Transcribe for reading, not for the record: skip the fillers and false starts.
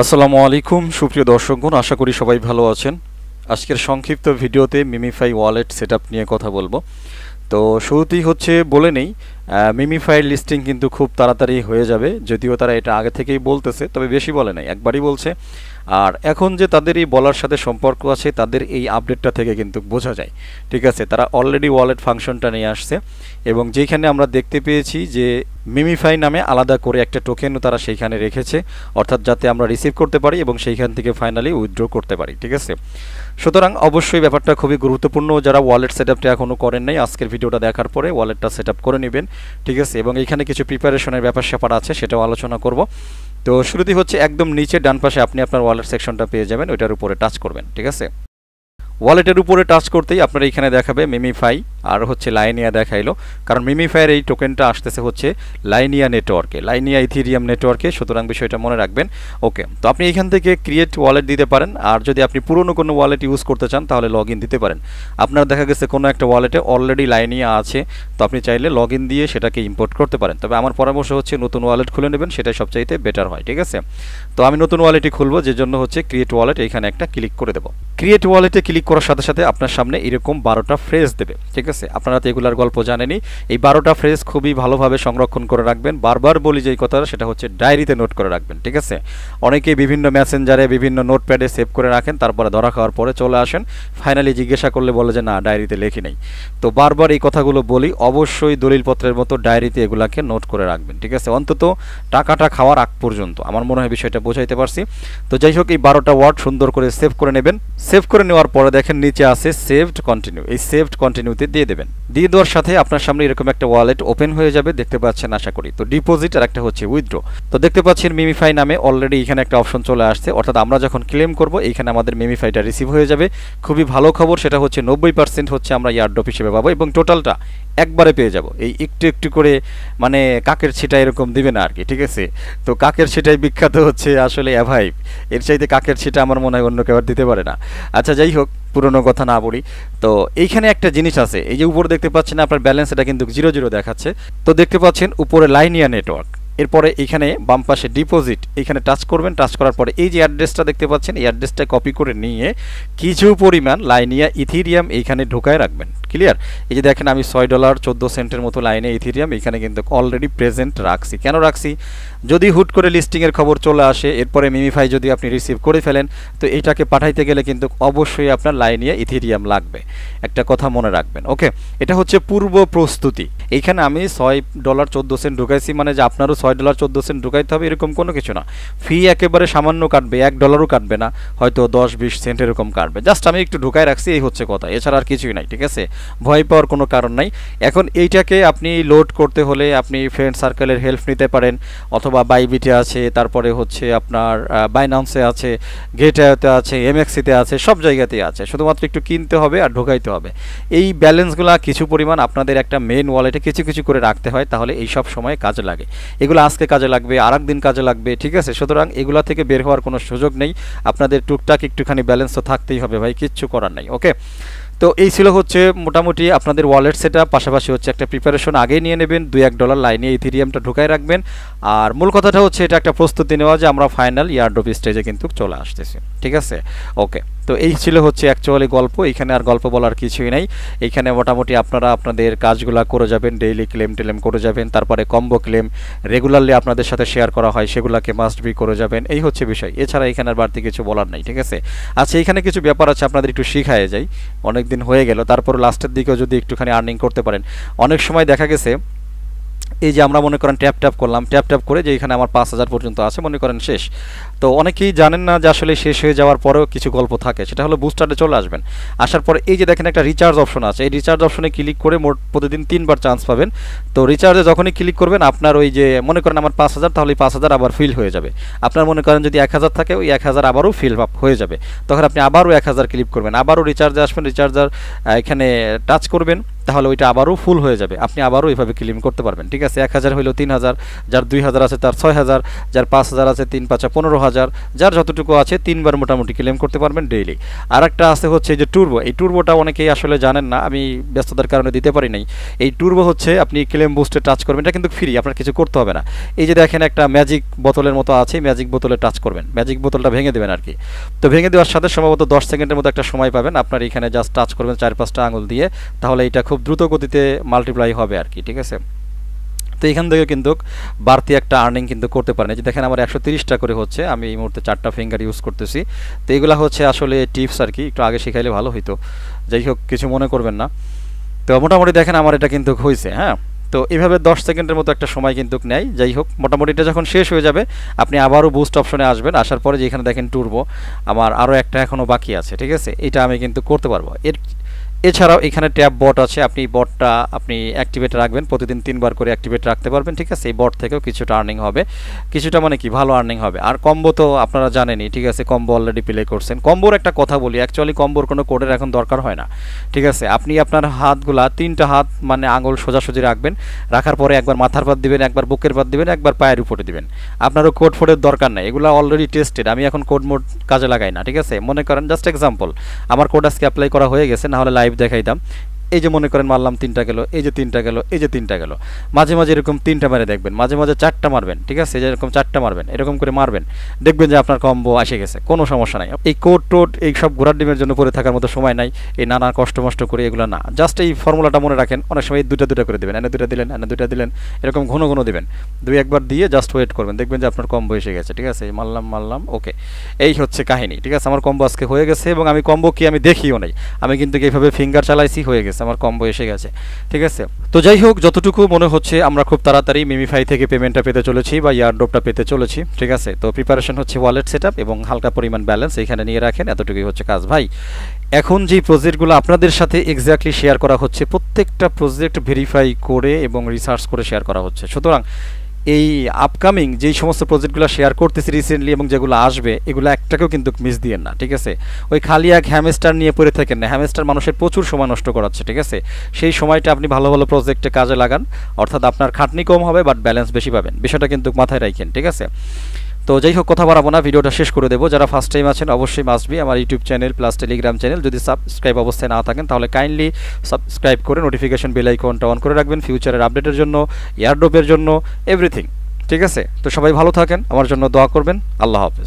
আসসালামু আলাইকুম সুপ্রিয় দর্শকগণ, আশা করি সবাই ভালো আছেন। আজকের সংক্ষিপ্ত ভিডিওতে মিমিফাই ওয়ালেট সেটআপ নিয়ে কথা বলবো। তো শুরুতেই বলে নেই, মিমিফাইয়ের লিস্টিং কিন্তু খুব তাড়াতাড়ি হয়ে যাবে, যদিও তারা এটা আগে থেকেই বলতেছে, তবে বেশি বলে নাই, একবারই বলছে। আর এখন যে তাদের এই বলার সাথে সম্পর্ক আছে, তাদের এই আপডেটটা থেকে কিন্তু বোঝা যায়। ঠিক আছে, তারা অলরেডি ওয়ালেট ফাংশনটা নিয়ে আসছে এবং যেখানে আমরা দেখতে পেয়েছি যে মিমিফাই নামে আলাদা করে একটা টোকেনও তারা সেইখানে রেখেছে, অর্থাৎ যাতে আমরা রিসিভ করতে পারি এবং সেইখান থেকে ফাইনালি উইথড্র করতে পারি। ঠিক আছে, সুতরাং অবশ্যই ব্যাপারটা খুবই গুরুত্বপূর্ণ। যারা ওয়ালেট সেটআপটা এখনও করেন নাই, আজকের ভিডিওটা দেখার পরে ওয়ালেটটা সেটআপ করে নেবেন। ঠিক আছে, এবং এখানে কিছু প্রিপারেশনের ব্যাপার স্যাপার আছে, সেটাও আলোচনা করব। তো শুরুতেই একদম নিচে ডান পাশে আপনি আপনার ওয়ালেট সেকশনটা পেয়ে যাবেন, ওইটার উপরে টাচ করবেন। ঠিক আছে, ওয়ালেটের উপরে টাচ করতেই আপনার এইখানে দেখাবে মিমিফাই আর লাইনিয়া দেখাইলো, কারণ মিমিফাইয়ের এই টোকেনটা আসতেছে লাইনিয়া নেটওয়ার্কে, লাইনিয়া ইথিরিয়াম নেটওয়ার্কে, সুতরাং বিষয়টা মনে রাখবেন। ওকে, তো আপনি এখান থেকে ক্রিয়েট ওয়ালেট দিতে পারেন, আর যদি আপনি পুরনো কোনো ওয়ালেট ইউজ করতে চান তাহলে লগ ইন দিতে পারেন। আপনার দেখা গেছে কোনো একটা ওয়ালেটে অলরেডি লাইনিয়া আছে, তো আপনি চাইলে লগ ইন দিয়ে সেটাকে ইম্পোর্ট করতে পারেন। তবে আমার পরামর্শ নতুন ওয়ালেট খুলে নেবেন, সেটাই সবচাইতে বেটার হয়। ঠিক আছে, তো আমি নতুন ওয়ালেটই খুলবো, যে জন্য ক্রিয়েট ওয়ালেট, এখানে একটা ক্লিক করে দেবো। ক্রিয়েট ওয়ালেটে ক্লিক করার সাথে সাথে আপনার সামনে এরকম 12টা ফ্রেজ দেবে। ঠিক আছে, আপনারা তো এগুলার গল্প জানেনই। এই 12টা ফ্রেজ খুবই ভালোভাবে সংরক্ষণ করে রাখবেন। বারবার বলি যে কথাটা, সেটা ডায়েরিতে নোট করে রাখবেন। ঠিক আছে, অনেকেই বিভিন্ন মেসেঞ্জারে বিভিন্ন নোটপ্যাডে সেভ করে রাখেন, তারপরে ধরা খাওয়ার পরে চলে আসেন, ফাইনালি জিজ্ঞাসা করলে বলে যে না, ডায়েরিতে লেখি নেই। তো বারবার এই কথাগুলো বলি, অবশ্যই দলিলপত্রের মতো ডায়েরিতে এগুলাকে নোট করে রাখবেন। ঠিক আছে, অন্তত টাকাটা খাওয়ার আগ পর্যন্ত। আমার মনে হয় বিষয়টা বোঝাইতে পারছি। তো যাই হোক, এই 12টা ওয়ার্ড সুন্দর করে সেভ করে নেবেন। সেভ করে নেওয়ার পরে দেখেন নিচে আছে সেভড কন্টিনিউ, এই সেভড কন্টিনিউতে দিয়ে দেবেন। দিয়ে দেওয়ার সাথে আপনার সামনে এরকম একটা ওয়ালেট ওপেন হয়ে যাবে, দেখতে পাচ্ছেন আশা করি। তো ডিপোজিট আর একটা উইথড্র। তো দেখতে পাচ্ছেন মিমিফাই নামে অলরেডি এখানে একটা অপশন চলে আসছে, অর্থাৎ আমরা যখন ক্লেম করব এইখানে আমাদের মিমিফাইটা রিসিভ হয়ে যাবে। খুবই ভালো খবর, সেটা 90% আমরা ইয়ারড্রপ হিসেবে পাবো এবং টোটালটা একবারে পেয়ে যাব। এই একটু একটু করে মানে কাকের ছিটা এরকম দিবে না আর কি। ঠিক আছে, তো কাকের ছিটাই বিখ্যাত আসলে অ্যাভাইভ, এর চাইতে কাকের ছিটা আমার মনে হয় অন্য কেউ দিতে পারে না। আচ্ছা, যাই হোক, পুরনো কথা না বলি। তো এইখানে একটা জিনিস আছে, এই যে উপরে দেখতে পাচ্ছেন আপনার ব্যালেন্স, এটা কিন্তু 00 দেখাচ্ছে। তো দেখতে পাচ্ছেন উপরে লাইনিয়া নেটওয়ার্ক, এরপরে এখানে বাম পাশে ডিপোজিট, এখানে টাচ করবেন। টাচ করার পরে এই যে অ্যাড্রেসটা দেখতে পাচ্ছেন, এই অ্যাড্রেসটা কপি করে নিয়ে কিছু পরিমাণ লাইনিয়া ইথিরিয়াম এইখানে ঢোকায় রাখবেন। ক্লিয়ার? এই যে দেখেন আমি $6.14 মতো লাইনে ইথিরিয়াম এখানে কিন্তু অলরেডি প্রেজেন্ট রাখছি। কেন রাখছি? যদি হুট করে লিস্টিংয়ের খবর চলে আসে, এরপরে মিমিফাই যদি আপনি রিসিভ করে ফেলেন, তো এটাকে পাঠাইতে গেলে কিন্তু অবশ্যই আপনার লাইনিয়া ইথিরিয়াম লাগবে। একটা কথা মনে রাখবেন। ওকে, এটা পূর্ব প্রস্তুতি। এইখানে আমি $6.14 ঢুকাইছি, মানে যে আপনারও $6.14 ঢুকাইতে হবে এরকম কোনো কিছু না। ফি একেবারে সামান্য কাটবে, $1 কাটবে না, হয়তো 10-20 সেন্ট এরকম কাটবে। জাস্ট আমি একটু ঢুকাই রাখছি, এই কথা, এছাড়া আর কিছুই নাই। ঠিক আছে, ভয় পাওয়ার কোনো কারণ নাই। এখন এইটাকে আপনি লোড করতে হলে আপনি ফ্রেন্ড সার্কেলের হেল্প নিতে পারেন, অথবা বাইবিটে আছে, তারপরে আপনার বাইনান্সে আছে, গেটওয়েতে আছে, এমএক্সিতে আছে, সব জায়গাতেই আছে। শুধুমাত্র একটু কিনতে হবে আর ঢোকাইতে হবে। এই ব্যালেন্সগুলো কিছু পরিমাণ আপনাদের একটা মেইন ওয়ালেটে কিছু কিছু করে রাখতে হয়, তাহলে এই সব সময় কাজে লাগে। এগুলো আজকে কাজে লাগবে, আর একদিন কাজে লাগবে। ঠিক আছে, সুতরাং এগুলা থেকে বের হওয়ার কোনো সুযোগ নেই। আপনাদের টুকটাক একটুখানি ব্যালেন্স তো থাকতেই হবে ভাই, কিচ্ছু করার নাই। ওকে, তো এই ছিল মোটামুটি আপনাদের ওয়ালেট সেটআপ। পাশাপাশি একটা প্রিপারেশন আগেই নিয়ে নেবেন, $2-1 লাইনে ইথিরিয়ামটা ঢুকাই রাখবেন। আর মূল কথাটা এটা একটা প্রস্তুতি নেওয়া যে আমরা ফাইনাল ইয়ারড্রপ স্টেজে কিন্তু চলে আসতেছি। ঠিক আছে, ওকে, তো এই ছিল অ্যাকচুয়ালি গল্প। এখানে আর গল্প বলার কিছুই নাই। এখানে মোটামুটি আপনারা আপনাদের কাজগুলো করে যাবেন, ডেইলি ক্লেম টেলেম করে যাবেন, তারপরে কম্বো ক্লেম রেগুলারলি আপনাদের সাথে শেয়ার করা হয়, সেগুলোকে মাস্ট বি করে যাবেন। এই বিষয়, এছাড়া এখানে আর বাড়তি কিছু বলার নাই। ঠিক আছে, আচ্ছা, এখানে কিছু ব্যাপার আছে আপনাদের একটু শিখায় যাই। অনেক দিন হয়ে গেল, তারপর লাস্টের দিকেও যদি একটুখানি আর্নিং করতে পারেন। অনেক সময় দেখা গেছে এই যে আমরা মনে করেন ট্যাপ করলাম, ট্যাপ করে যে এখানে আমার 5000 পর্যন্ত আছে, মনে করেন শেষ। তো অনেকেই জানেন না যে আসলে শেষ হয়ে যাওয়ার পরেও কিছু গল্প থাকে। সেটা বুস্টারে চলে আসবেন, আসার পরে এই যে দেখেন একটা রিচার্জ অপশন আছে, এই রিচার্জ অপশনে ক্লিক করে মোট প্রতিদিন 3বার চান্স পাবেন। তো রিচার্জে যখনই ক্লিক করবেন, আপনার ওই যে মনে করেন আমার 5000, তাহলে 5000 আবার ফিল হয়ে যাবে। আপনার মনে করেন যদি 1000 থাকে, ওই 1000 আবারও ফিল আপ হয়ে যাবে। তখন আপনি আবারও 1000 ক্লিক করবেন, আবারও রিচার্জে আসবেন, রিচার্জার এখানে টাচ করবেন, তাহলে ওইটা আবারও ফুল হয়ে যাবে, আপনি আবারও এইভাবে ক্লেম করতে পারবেন। ঠিক আছে, 1000 হইলো 3000, যার 2000 আছে তার 6000, যার 5000 আছে 3 5 15000, যার যতটুকু আছে 3বার মোটামুটি ক্লেম করতে পারবেন ডেইলি। আর একটা আছে হচ্ছে এই যে টুর্বো, এই টুর্বোটা অনেকেই আসলে জানেন না, আমি ব্যস্ততার কারণে দিতে পারি নাই। এই টুর্বো হচ্ছে আপনি ক্লেম বুস্টে টাচ করবেন, এটা কিন্তু ফ্রি, আপনার কিছু করতে হবে না। এই যে দেখেন একটা ম্যাজিক বোতলের মতো আছে, ম্যাজিক বোতলে টাচ করবেন, ম্যাজিক বোতলটা ভেঙে দেবেন আর কি। তো ভেঙে দেওয়ার সাথে সম্ভবত 10 সেকেন্ডের মতো একটা সময় পাবেন, আপনার এখানে জাস্ট টাচ করবেন 4-5টা আঙুল দিয়ে, তাহলে এটা খুব দ্রুত গতিতে মাল্টিপ্লাই হবে আর কি। ঠিক আছে, তো এখান থেকে কিন্তু বাড়তি একটা আর্নিং কিন্তু করতে পারেন। এই যে দেখেন আমার 130টা করে হচ্ছে, আমি এই মুহূর্তে 4টা ফিঙ্গার ইউজ করতেছি। তো এগুলো হচ্ছে আসলে টিপস আর কি, একটু আগে শিখাইলে ভালো হইতো, যাই হোক কিছু মনে করবেন না। তো মোটামুটি দেখেন আমার এটা কিন্তু হয়েছে। হ্যাঁ, তো এইভাবে 10 সেকেন্ডের মতো একটা সময় কিন্তু নেয়। যাই হোক মোটামুটি এটা যখন শেষ হয়ে যাবে আপনি আবারও বুস্ট অপশনে আসবেন, আসার পরে যেখানে দেখেন টুর্বো, আমার আরও একটা এখনও বাকি আছে। ঠিক আছে, এটা আমি কিন্তু করতে পারবো। এছাড়াও এখানে ট্যাব বট আছে, আপনি বটটা আপনি অ্যাক্টিভেট রাখবেন, প্রতিদিন 3বার করে অ্যাক্টিভেট রাখতে পারবেন। ঠিক আছে, এই বট থেকেও কিছুটা আর্নিং হবে, কিছুটা মানে কি ভালো আর্নিং হবে। আর কম্বো তো আপনারা জানেনই। ঠিক আছে, কম্বো অলরেডি প্লে করছেন। কম্বোর একটা কথা বলি, অ্যাকচুয়ালি কম্বোর কোনো কোডের এখন দরকার হয় না। ঠিক আছে, আপনি আপনার হাতগুলা 3টা হাত মানে আঙুল সোজাসুজি রাখবেন, রাখার পরে একবার মাথার পাত দিবেন, একবার বুকের পাত দিবেন, একবার পায়ের উপরে দিবেন। আপনারও কোড ফোডের দরকার নাই, এগুলো অলরেডি টেস্টেড, আমি এখন কোড মোড কাজে লাগাই না। ঠিক আছে, মনে করেন জাস্ট এক্সাম্পল, আমার কোড আজকে অ্যাপ্লাই করা হয়ে গেছে, না হলে লাইভ দেখাইতাম। এই যে মনে করেন মারলাম 3টা গেল, এই যে 3টা গেল, এই যে 3টা গেল, মাঝে মাঝে এরকম 3টা মারে দেখবেন, মাঝে মাঝে 4টা মারবেন। ঠিক আছে, এরকম 4টা মারবেন, এরকম করে মারবেন, দেখবেন যে আপনার কম্বো এসে গেছে, কোনো সমস্যা নাই। এই কোড টোড এই সব ঘোড়ার ডিমের জন্য পড়ে থাকার মতো সময় নাই, এই নানা কষ্ট মষ্ট করে এগুলো না, জাস্ট এই ফর্মুলাটা মনে রাখেন। অনেক সময় 2টা করে দেবেন, এনে 2টা দিলেন, এনে 2টা দিলেন, এরকম ঘন ঘন দিবেন, 2-1বার দিয়ে জাস্ট ওয়েট করবেন, দেখবেন যে আপনার কম্বো এসে গেছে। ঠিক আছে, মারলাম ওকে, এই হচ্ছে কাহিনী। ঠিক আছে, আমার কম্বো আজকে হয়ে গেছে, এবং আমি কম্বো কি আমি দেখিও নাই, আমি কিন্তু এইভাবে ফিঙ্গার চালাইছি, হয়ে গেছে, আমার কম্বো এসে গেছে। ঠিক আছে, তো যাই হোক যতটুকু মনে হচ্ছে আমরা খুব তাড়াতাড়ি মিমিফাই থেকে পেমেন্টটা পেতে চলেছি বা ইয়ারড্রপটা পেতে চলেছি। ঠিক আছে, তো প্রিপারেশন হচ্ছে ওয়ালেট সেটআপ এবং হালকা পরিমাণ ব্যালেন্স এখানে নিয়ে রাখেন, এতটুকুই হচ্ছে কাজ ভাই। এখন যে প্রজেক্টগুলো আপনাদের সাথে এক্স্যাক্টলি শেয়ার করা হচ্ছে, প্রত্যেকটা প্রজেক্ট ভেরিফাই করে এবং রিসার্চ করে শেয়ার করা হচ্ছে। সুতরাং এই আপকামিং যেই সমস্ত প্রজেক্টগুলো শেয়ার করতেছি রিসেন্টলি এবং যেগুলো আসবে, এগুলো একটাকেও কিন্তু মিস দিয়েন না। ঠিক আছে, ওই খালি এক হ্যামস্টার নিয়ে পড়ে থাকেন না, হ্যামস্টার মানুষের প্রচুর সময় নষ্ট করাচ্ছে। ঠিক আছে, সেই সময়টা আপনি ভালো ভালো প্রজেক্টে কাজে লাগান, অর্থাৎ আপনার খাটনি কম হবে বাট ব্যালেন্স বেশি পাবেন, বিষয়টা কিন্তু মাথায় রাখেন। ঠিক আছে, তো যাই হোক কথা বাড়াবো না, ভিডিওটা শেষ করে দেবো। যারা ফার্স্ট টাইম আছেন অবশ্যই মাস্ট বি আমার YouTube channel plus Telegram channel যদি সাবস্ক্রাইব অবস্থায় না থাকেন তাহলে কাইন্ডলি সাবস্ক্রাইব করে নোটিফিকেশন বেল আইকনটা অন করে রাখবেন, ফিউচারের আপডেটের জন্য, এয়ারড্রপের জন্য, এভরিথিং। ঠিক আছে, তো সবাই ভালো থাকেন, আমার জন্য দোয়া করবেন। আল্লাহ হাফেজ।